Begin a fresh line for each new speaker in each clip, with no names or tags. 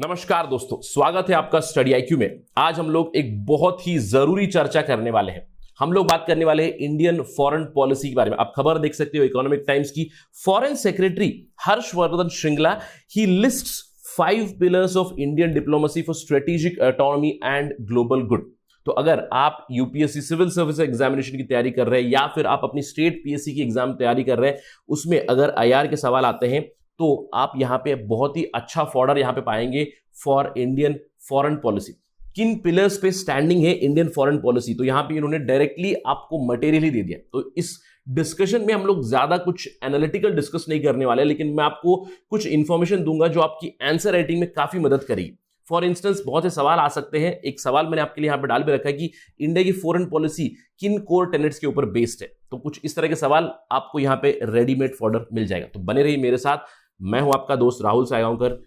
नमस्कार दोस्तों, स्वागत है आपका स्टडी आईक्यू में। आज हम लोग एक बहुत ही जरूरी चर्चा करने वाले हैं। हम लोग बात करने वाले हैं इंडियन फॉरेन पॉलिसी के बारे में। आप खबर देख सकते हो इकोनॉमिक टाइम्स की। Foreign secretary Harshvardhan Shringla he lists 5 pillars of Indian diplomacy for strategic autonomy and global good. तो अगर आप यूपीएससी सिविल सर्विस एग्जामिनेशन की तैयारी कर रहे हैं या फिर आप अपनी स्टेट पीएससी की एग्जाम तैयारी कर रहे हैं, उसमें अगर आईआर के सवाल आते हैं तो आप यहां पे बहुत ही अच्छा फॉर्डर यहां पे पाएंगे फॉर इंडियन फॉरेन पॉलिसी। किन पिलर्स पे स्टैंडिंग है इंडियन फॉरेन पॉलिसी, तो यहां पे इन्होंने डायरेक्टली आपको मटेरियल ही दे दिया। तो इस डिस्कशन में हम लोग ज्यादा कुछ एनालिटिकल डिस्कस नहीं करने वाले, लेकिन मैं आपको कुछ इंफॉर्मेशन दूंगा जो आपकी आंसर राइटिंग में काफी मदद करेगी। फॉर इंस्टेंस बहुत से सवाल आ सकते हैं। एक सवाल मैंने आपके लिए यहां पे डाल भी रखा है कि इंडिया की फॉरेन पॉलिसी किन कोर टेनेट्स के ऊपर बेस्ड है। तो कुछ इस तरह के सवाल आपको यहां पे रेडीमेड फॉर्डर मिल जाएगा। तो बने रहिए मेरे साथ। मैं हूं आपका दोस्त राहुल सायगांवकर।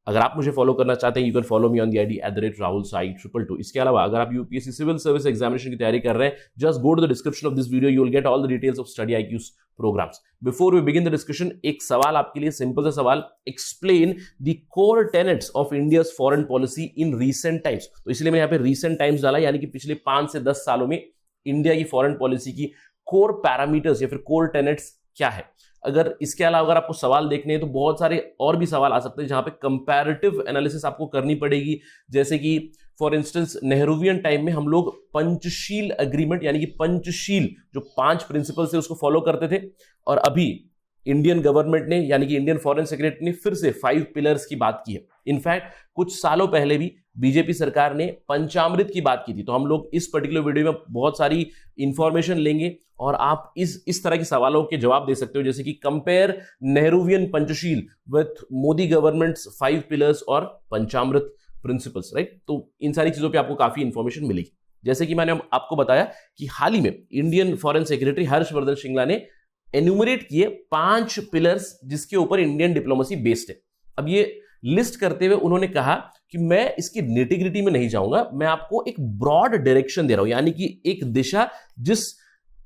अगर आप मुझे फॉलो करना चाहते हैं, you can follow me on the ID @rahulsai222। इसके अलावा अगर आप यूपीएससी सिविल सर्विस एग्जामिनेशन की तैयारी कर रहे हैं, just go to the description of this video, you will get all the details of study IQ's programs. Before we begin the discussion, एक सवाल आपके लिए, सिंपल सा सवाल, explain the core tenets of India's foreign policy in recent times. तो इसलिए मैं यहां पे रीसेंट टाइम्स डाला, यानी कि पिछले 5 से 10 सालों में इंडिया की फॉरेन पॉलिसी की कोर पैरामीटर्स या फिर कोर टेनेट्स क्या है। अगर इसके अलावा अगर आपको सवाल देखने हैं तो बहुत सारे और भी सवाल आ सकते हैं जहां पे कंपैरेटिव एनालिसिस आपको करनी पड़ेगी। जैसे कि फॉर इंस्टेंस नेहरूवियन टाइम में हम लोग पंचशील एग्रीमेंट यानी कि पंचशील जो 5 प्रिंसिपल्स है उसको फॉलो करते थे, और अभी इंडियन गवर्नमेंट ने यानी कि इंडियन फॉरेन सेक्रेटरी ने फिर से 5 पिलर्स की बात की है। इनफैक्ट कुछ सालों पहले भी बीजेपी सरकार ने पंचामृत की बात की थी। तो हम लोग इस पर्टिकुलर वीडियो में बहुत सारी इंफॉर्मेशन लेंगे और आप इस तरह के सवालों के जवाब दे सकते हो, जैसे कि compare Nehruvian Panchsheel with Modi governments 5 pillars और पंचामृत प्रिंसिपल्स, राइट। तो इन सारी चीजों पे आपको काफी इंफॉर्मेशन मिलेगी। जैसे कि मैंने आपको बताया कि हाल ही में Indian foreign secretary Harshvardhan Shringla ने एन्यूमरेट किए 5 पिलर्स जिसके ऊपर इंडियन डिप्लोमेसी बेस्ड है। अब ये लिस्ट करते हुए उन्होंने कहा कि मैं इसकी निटिग्रिटी में नहीं जाऊंगा, मैं आपको एक ब्रॉड डायरेक्शन दे रहा हूं, यानी कि एक दिशा जिस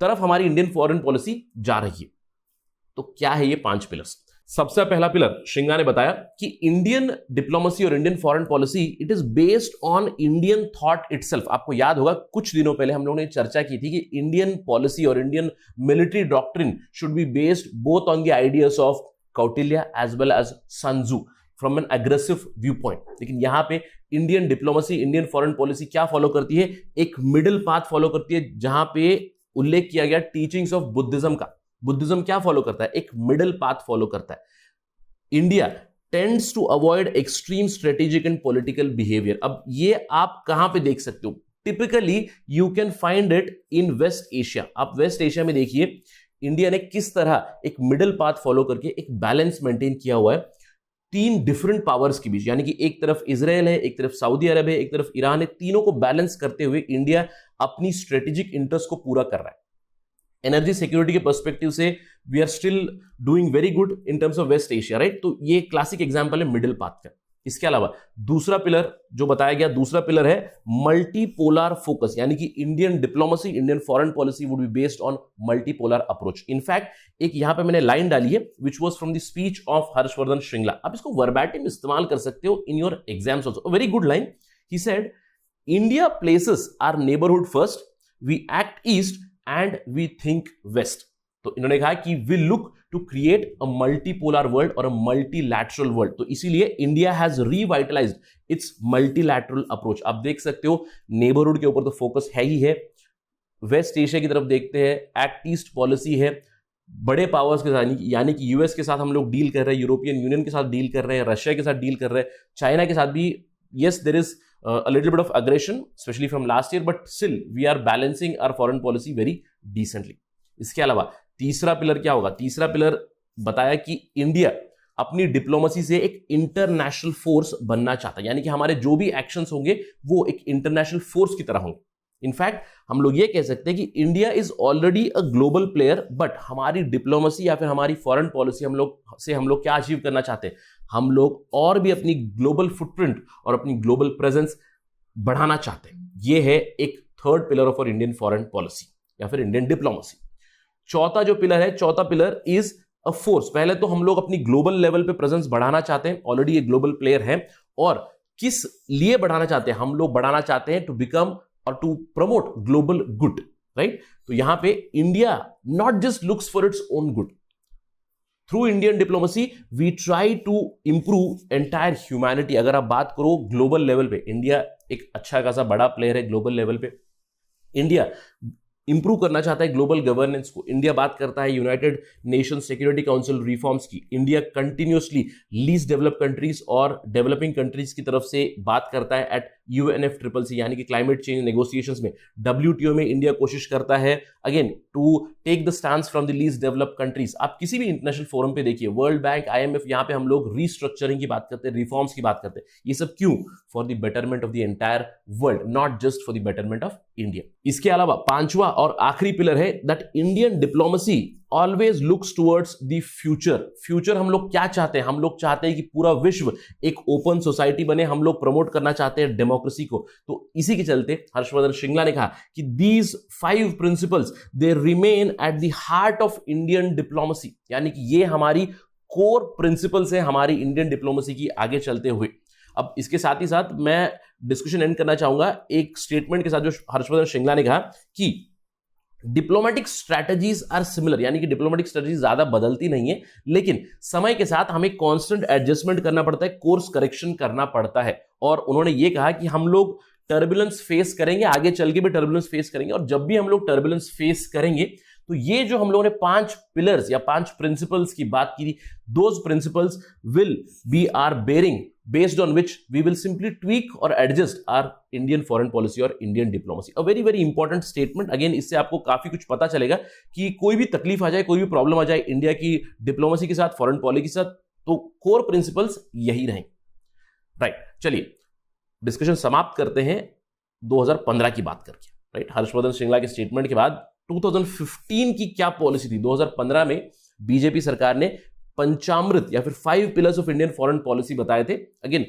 तरफ हमारी इंडियन फॉरेन पॉलिसी जा रही है। तो क्या है ये 5 पिलर्स? सबसे पहला पिलर श्रृंगला ने बताया कि इंडियन डिप्लोमेसी और Indian foreign policy it is based on Indian thought itself. आपको याद होगा कुछ दिनों पहले हम लोगों ने चर्चा की थी कि इंडियन पॉलिसी और Indian military doctrine should be based both on the ideas of Kautilya as well as Sun Tzu from an aggressive view point. लेकिन यहां पे Indian diplomacy, Indian foreign policy क्या फॉलो करती है? एक मिडिल पाथ फॉलो करती है, जहां पे उल्लेख किया गया टीचिंग्स ऑफ बुद्धिज्म का। बुद्धिज्म क्या फॉलो करता है? एक मिडिल पाथ फॉलो करता है। India tends to avoid extreme strategic and political behaviour. अब ये आप कहां पे देख सकते हो? Typically you can find it in West Asia. आप वेस्ट एशिया में देखिए इंडिया ने किस तरह एक मिडिल पाथ फॉलो करके एक बैलेंस मेंटेन किया हुआ है 3 डिफरेंट पावर्स के बीच, यानी कि एक तरफ इजराइल है, एक तरफ सऊदी अरब है, एक तरफ ईरान है। तीनों को बैलेंस करते हुए इंडिया अपनी स्ट्रेटेजिक इंटरेस्ट को पूरा कर रहा है। एनर्जी सिक्योरिटी के पर्सपेक्टिव से we are still doing very good in terms of West Asia, right. तो ये क्लासिक एग्जांपल है मिडिल पाथ का। इसके अलावा दूसरा पिलर जो बताया गया, दूसरा पिलर है मल्टीपोलर फोकस, यानी कि Indian diplomacy, Indian foreign policy would be based on multipolar approach. In fact एक यहां पे मैंने लाइन डाली है which was from the speech of Harshvardhan Shringla. आप इसको वर्बैटिम इस्तेमाल कर सकते हो in your exams also. Very good line. He said India places our neighbourhood first, we act east and we think west. तो इन्होंने कहा कि we look to create a multipolar world और अ मल्टीलैटरल वर्ल्ड। तो इसीलिए India has revitalised its multilateral approach. आप देख सकते हो नेबरहुड के ऊपर तो फोकस है ही है, वेस्ट एशिया की तरफ देखते हैं, एक्ट ईस्ट पॉलिसी है, बड़े पावर्स के साथ यानी कि यूएस के साथ हम लोग डील कर रहे हैं, यूरोपियन यूनियन के साथ डील कर रहे हैं, रशिया के साथ डील कर रहे हैं, चाइना के साथ भी। yes there is a little bit of aggression especially from last year, but still we are balancing our foreign policy very decently. इसके अलावा तीसरा पिलर क्या होगा? तीसरा पिलर बताया कि इंडिया अपनी डिप्लोमेसी से एक इंटरनेशनल फोर्स बनना चाहता है, यानी कि हमारे जो भी एक्शंस होंगे वो एक इंटरनेशनल फोर्स की तरह होंगे। इनफैक्ट हम लोग ये कह सकते हैं कि India is already a global player, but हमारी डिप्लोमेसी या फिर हमारी फॉरेन पॉलिसी हम लोग क्या अचीव करना चाहते हैं? हम लोग और भी अपनी ग्लोबल फुटप्रिंट और अपनी ग्लोबल प्रेजेंस बढ़ाना चाहते हैं। ये है एक third pillar of our Indian foreign policy या फिर इंडियन डिप्लोमेसी। चौथा जो पिलर है, चौथा पिलर इज अ फोर्स। पहले तो हम लोग अपनी ग्लोबल लेवल पे प्रेजेंस बढ़ाना चाहते हैं, ऑलरेडी ये ग्लोबल प्लेयर है, और किस लिए बढ़ाना चाहते हैं? हम लोग बढ़ाना चाहते हैं टू बिकम और to promote global good, right? तो यहां पे India not just looks for its own good. Through Indian diplomacy we try to improve entire humanity. अगर आप बात करो ग्लोबल लेवल पे, इंडिया एक अच्छा खासा बड़ा प्लेयर है ग्लोबल लेवल पे। इंडिया इंप्रूव करना चाहता है ग्लोबल गवर्नेंस को। इंडिया बात करता है United Nation Security Council reforms की। India continuously least developed countries और डेवलपिंग कंट्रीज की तरफ से बात करता है एट UNFCCC यानी कि क्लाइमेट चेंज नेगोशिएशंस में। WTO में इंडिया कोशिश करता है again to take the stand from the least developed countries. आप किसी भी इंटरनेशनल फोरम पे देखिए, वर्ल्ड बैंक, IMF, यहां पे हम लोग रीस्ट्रक्चरिंग की बात करते हैं, रिफॉर्म्स की बात करते हैं। ये सब क्यों? For the betterment of the entire world, not just for the betterment of India. इसके अलावा पांचवा और आखिरी पिलर है that Indian diplomacy always looks towards the future. Future हम लोग क्या चाहते हैं? हम लोग चाहते हैं कि पूरा विश्व एक ओपन सोसाइटी बने। हम लोग प्रमोट करना चाहते हैं डेमोक्रेसी को। तो इसी के चलते हर्षवर्धन श्रृंगला ने कहा कि these 5 principles they remain at the heart of Indian diplomacy, यानी कि ये हमारी कोर प्रिंसिपल्स है हमारी इंडियन डिप्लोमेसी की आगे चलते हुए। अब इसके साथ ही साथ मैं डिस्कशन एंड करना चाहूंगा एक स्टेटमेंट के साथ जो हर्षवर्धन श्रृंगला ने कहा कि डिप्लोमेटिक स्ट्रैटेजीज आर सिमिलर, यानी कि डिप्लोमेटिक स्ट्रैटेजी ज्यादा बदलती नहीं है, लेकिन समय के साथ हमें कांस्टेंट एडजस्टमेंट करना पड़ता है, कोर्स करेक्शन करना पड़ता है। और उन्होंने ये कहा कि हम लोग टर्बुलेंस फेस करेंगे, आगे चल के भी टर्बुलेंस फेस करेंगे, और जब भी हम लोग टर्बुलेंस फेस करेंगे तो ये जो हम लोगों ने 5 पिलर्स या 5 प्रिंसिपल्स की बात की थी, those principles will be are bearing based on which we will simply tweak or adjust our Indian foreign policy और Indian diplomacy. A very very important statement. Again, इससे आपको काफी कुछ पता चलेगा कि कोई भी तकलीफ आ जाए, कोई भी प्रॉब्लम आ जाए इंडिया की डिप्लोमेसी के साथ, फॉरेन पॉलिसी के साथ, तो कोर प्रिंसिपल्स यही रहेंगे, राइट? चलिए डिस्कशन समाप्त करते हैं 2015 की बात करके, राइट? हर्षवर्धन श्रृंगला के स्टेटमेंट के बाद 2015 की क्या पॉलिसी थी? 2015 में बीजेपी सरकार ने पंचामृत या फिर 5 pillars of Indian foreign policy बताए थे। अगेन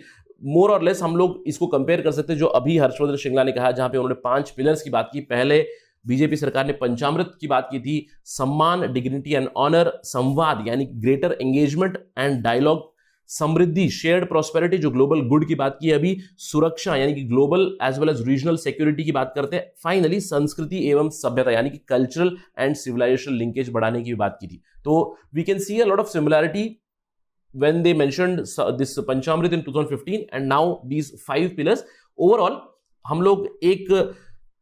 मोर और लेस हम लोग इसको कंपेयर कर सकते हैं जो अभी हर्षवर्धन श्रृंगला ने कहा, जहां पे उन्होंने 5 पिलर्स की बात की। पहले बीजेपी सरकार ने पंचामृत की बात की थी, सम्मान, डिग्निटी एंड ऑनर, संवाद यानी ग्रेटर एंगेजमेंट एंड डायलॉग, समृद्धि, शेयर्ड प्रोस्पेरिटी जो ग्लोबल गुड की बात की अभी, सुरक्षा यानी कि global as well as regional security की बात करते हैं, फाइनली संस्कृति एवं सभ्यता यानी कि कल्चरल एंड सिविलाइजेशन लिंकेज बढ़ाने की बात की थी। तो we can see a lot of similarity when they mentioned this Panchamrit in 2015 and now these 5 pillars. Overall हम लोग एक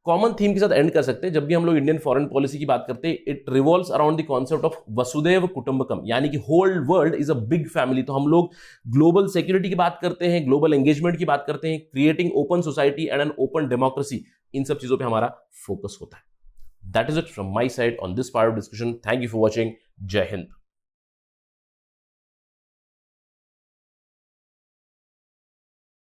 कॉमन थीम के साथ एंड कर सकते हैं। जब भी हम लोग इंडियन फॉरेन पॉलिसी की बात करते हैं, it revolves around the concept of Vasudhaiva Kutumbakam, यानी कि whole world is a big family. तो हम लोग ग्लोबल सिक्योरिटी की बात करते हैं, ग्लोबल एंगेजमेंट की बात करते हैं, creating open society and an open democracy, इन सब चीजों पर हमारा फोकस होता है। That is it from my side on this part of discussion. Thank you for watching. जय हिंद।